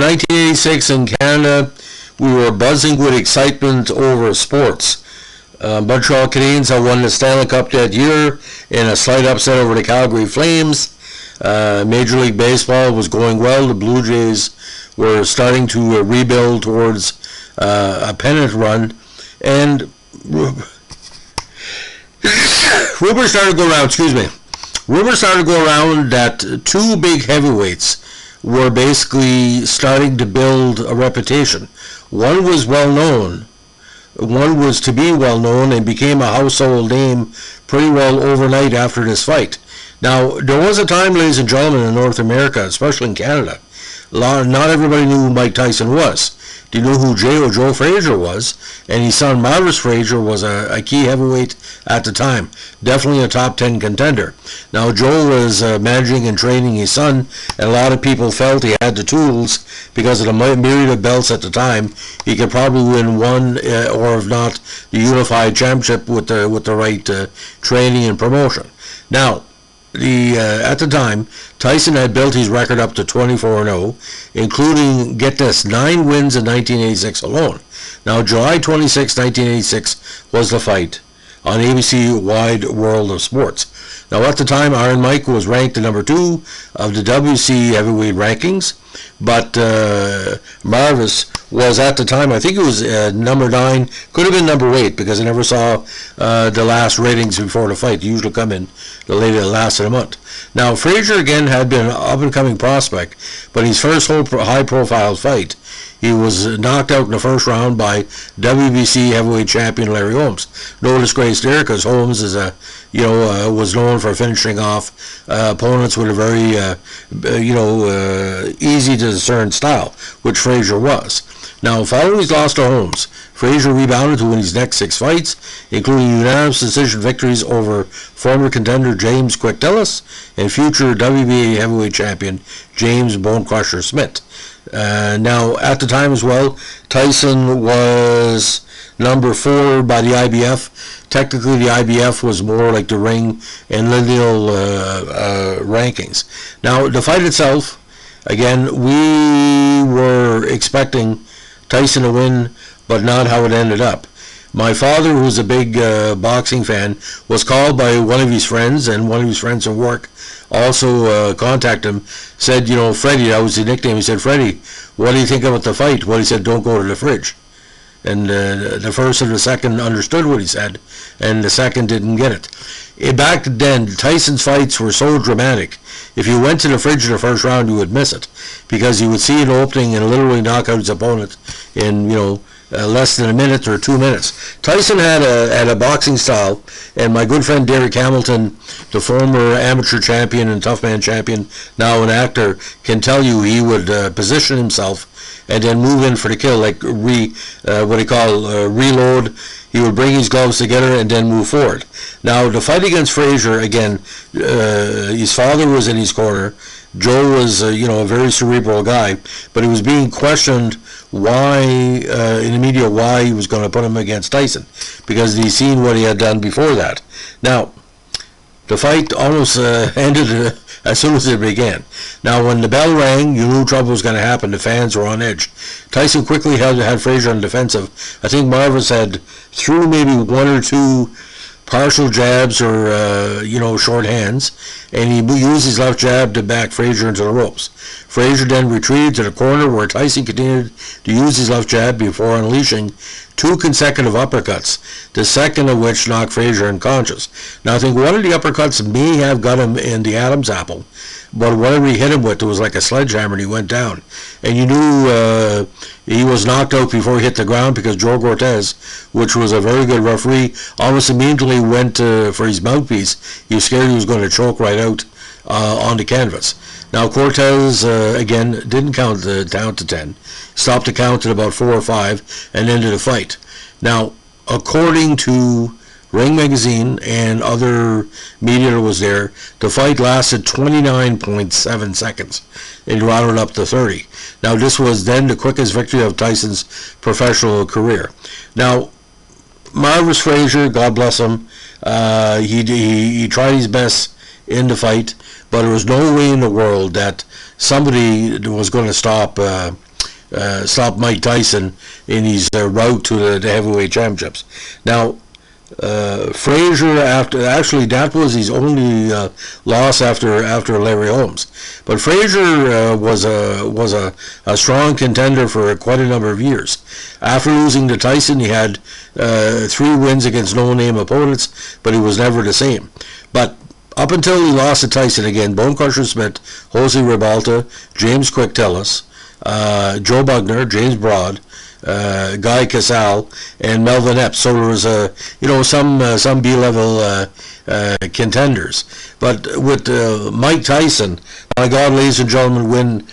in 1986 in Canada, we were buzzing with excitement over sports. Montreal Canadiens had won the Stanley Cup that year in a slight upset over the Calgary Flames. Major League Baseball was going well. The Blue Jays were starting to rebuild towards a pennant run, and rumors started to go around. Rumors started to go around that two big heavyweights were basically starting to build a reputation. One was well known. One was to be well known and became a household name pretty well overnight after this fight. Now, there was a time, ladies and gentlemen, in North America, especially in Canada, not everybody knew who Mike Tyson was. They knew who Joe Frazier was, and his son Marvis Frazier was a key heavyweight at the time. Definitely a top 10 contender. Now, Joe was managing and training his son, and a lot of people felt he had the tools because of the myriad of belts at the time. He could probably win one, or if not, the unified championship with the right training and promotion. Now, at the time, Tyson had built his record up to 24-0, including, get this, 9 wins in 1986 alone. Now, July 26, 1986 was the fight on ABC Wide World of Sports. Now, at the time, Iron Mike was ranked the number 2 of the WC heavyweight rankings, but Marvis was at the time, I think it was number 9, could have been number 8, because I never saw the last ratings before the fight. They usually come in the last of the month. Now, Frazier again had been an up-and-coming prospect, but his first high-profile fight, he was knocked out in the first round by WBC heavyweight champion Larry Holmes. No disgrace there, because Holmes is was known for finishing off opponents with a very easy to discern style, which Frazier was. Now, following his loss to Holmes, Frazier rebounded to win his next 6 fights, including unanimous decision victories over former contender James Quick Dillis and future WBA heavyweight champion James Bone Crusher Smith. Now, at the time as well, Tyson was number 4 by the IBF. Technically, the IBF was more like the ring and lineal rankings. Now, the fight itself, again, we were expecting Tyson to win, but not how it ended up. My father, who's a big boxing fan, was called by one of his friends, and one of his friends at work also contacted him, said, Freddie, that was the nickname. He said, Freddie, what do you think about the fight? Well, he said, don't go to the fridge. And the first and the second understood what he said, and the second didn't get it. Back then, Tyson's fights were so dramatic. If you went to the fridge in the first round, you would miss it, because you would see an opening and literally knock out his opponent in, less than a minute or 2 minutes. Tyson had a boxing style, and my good friend Derek Hamilton, the former amateur champion and toughman champion, now an actor, can tell you he would position himself and then move in for the kill, like reload. He would bring his gloves together and then move forward. Now, the fight against Frazier, again, his father was in his corner. Joe was, a very cerebral guy, but he was being questioned why, in the media, why he was going to put him against Tyson, because he'd seen what he had done before that. Now, the fight almost ended as soon as it began. Now, when the bell rang, you knew trouble was going to happen. The fans were on edge. Tyson quickly had Frazier on defensive. I think Marvis had threw maybe 1 or 2 partial jabs or, short hands, and he used his left jab to back Frazier into the ropes. Frazier then retreated to the corner where Tyson continued to use his left jab before unleashing 2 consecutive uppercuts, the second of which knocked Frazier unconscious. Now, I think one of the uppercuts may have got him in the Adam's apple, but whatever he hit him with, it was like a sledgehammer and he went down. And you knew he was knocked out before he hit the ground, because Joe Cortez, which was a very good referee, almost immediately went for his mouthpiece. He was scared he was going to choke right out on the canvas. Now, Cortez, again, didn't count down to 10. Stopped the count at about 4 or 5 and ended the fight. Now, according to Ring Magazine and other media that was there, the fight lasted 29.7 seconds. It rounded up to 30. Now, this was then the quickest victory of Tyson's professional career. Now, Marvis Frazier, God bless him, he tried his best in the fight, but there was no way in the world that somebody was going to stop stop Mike Tyson in his route to the heavyweight championships. Now, Frazier, actually that was his only loss after Larry Holmes, but Frazier was a strong contender for quite a number of years. After losing to Tyson, he had 3 wins against no-name opponents, but he was never the same. But up until he lost to Tyson again, Bone Crusher Smith, Jose Ribalta, James Quick Tillis, Joe Bugner, James Broad, Guy Casal, and Melvin Epps. So there was some B-level contenders. But with Mike Tyson, my God, ladies and gentlemen, when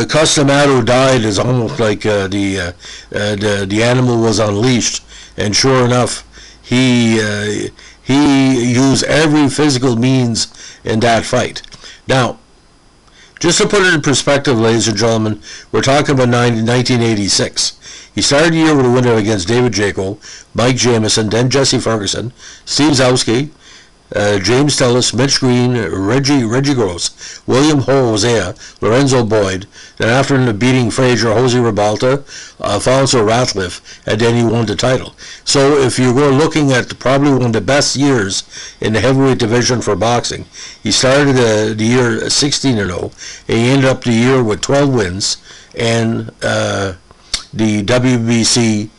Customato died, it's almost like the animal was unleashed, and sure enough, he used every physical means in that fight. Now, just to put it in perspective, ladies and gentlemen, we're talking about 1986. He started the year with a winner against David Jaco, Mike Jamison, then Jesse Ferguson, Steve Zowski, James Tellis, Mitch Green, Reggie Gross, William Hosea, Lorenzo Boyd. Then after beating Frazier, Jose Ribalta, Alfonso Ratliff, and then he won the title. So if you were looking at probably one of the best years in the heavyweight division for boxing, he started the year 16-0, and he ended up the year with 12 wins and the WBC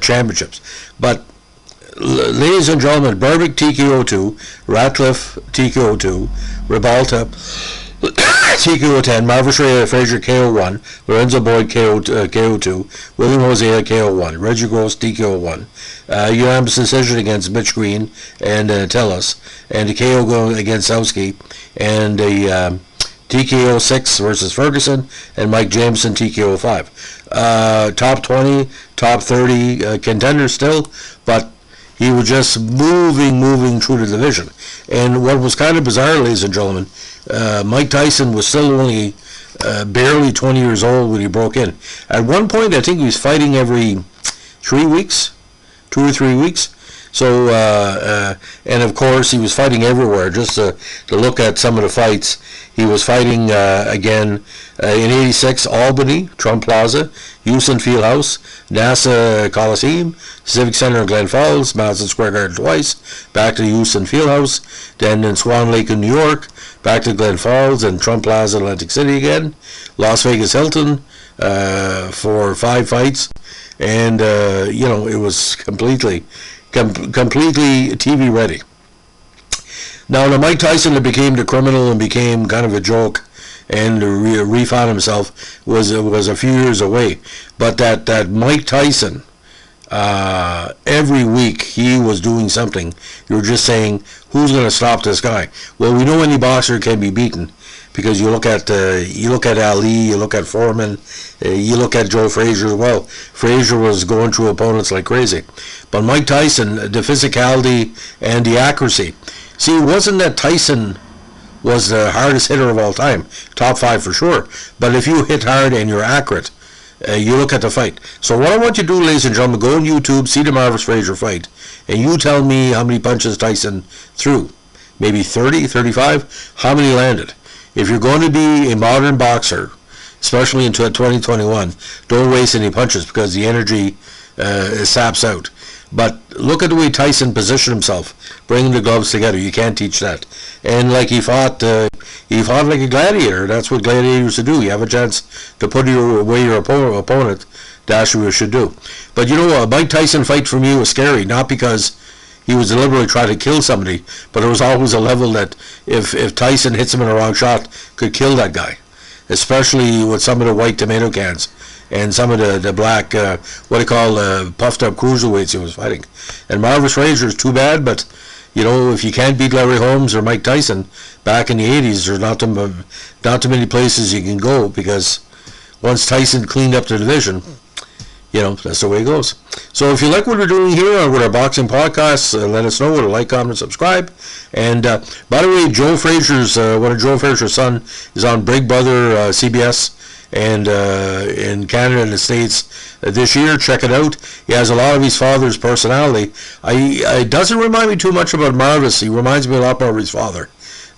championships. But ladies and gentlemen, Berbick TKO2, Ratliff TKO2, Ribalta TKO10, Marvis Frazier KO1, Lorenzo Boyd KO2, William Hosea KO1, Reggie Gross TKO1, unanimous decision against Mitch Green and Tellis, and the KO going against Zowski, and the TKO 6 versus Ferguson, and Mike Jameson TKO 5. Top 20, top 30 contenders still, but he was just moving through the division. And what was kind of bizarre, ladies and gentlemen, Mike Tyson was still only barely 20 years old when he broke in. At one point, I think he was fighting every 3 weeks, 2 or 3 weeks. So, and of course, he was fighting everywhere. Just to look at some of the fights, he was fighting again in '86, Albany, Trump Plaza, Houston Fieldhouse, NASA Coliseum, Civic Center in Glen Falls, Madison Square Garden twice, back to the Houston Fieldhouse, then in Swan Lake in New York, back to Glen Falls, and Trump Plaza, Atlantic City again, Las Vegas Hilton for 5 fights, and it was completely TV ready. Now, the Mike Tyson that became the criminal and became kind of a joke and refound himself was a few years away. But that Mike Tyson, every week he was doing something. You were just saying, who's going to stop this guy? Well, we know any boxer can be beaten, because you look at Ali, you look at Foreman, you look at Joe Frazier as well. Frazier was going through opponents like crazy. But Mike Tyson, the physicality and the accuracy. See, it wasn't that Tyson was the hardest hitter of all time, top 5 for sure. But if you hit hard and you're accurate, you look at the fight. So what I want you to do, ladies and gentlemen, go on YouTube, see the Marvis Frazier fight, and you tell me how many punches Tyson threw. Maybe 30, 35? How many landed? If you're going to be a modern boxer, especially in 2021, don't waste any punches, because the energy saps out. But look at the way Tyson positioned himself, bringing the gloves together. You can't teach that. And like he fought like a gladiator. That's what gladiators to do. You have a chance to put away your opponent. That's what you should do. But a Mike Tyson fight for me was scary, not because he was deliberately trying to kill somebody, but there was always a level that if Tyson hits him in a wrong shot, could kill that guy, especially with some of the white tomato cans and some of the black, puffed up cruiserweights he was fighting. And Marvis Frazier is too bad, but if you can't beat Larry Holmes or Mike Tyson back in the 80s, there's not too many places you can go, because once Tyson cleaned up the division, that's the way it goes. So if you like what we're doing here with our boxing podcasts, let us know. Like, comment, subscribe. And by the way, Joe Frazier's one of Joe Frazier's son is on Big Brother CBS and in Canada and the States this year. Check it out. He has a lot of his father's personality. It doesn't remind me too much about Marvis. He reminds me a lot more of his father.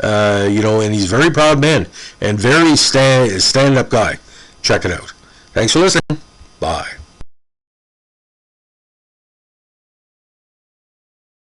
And he's a very proud man and very stand-up guy. Check it out. Thanks for listening.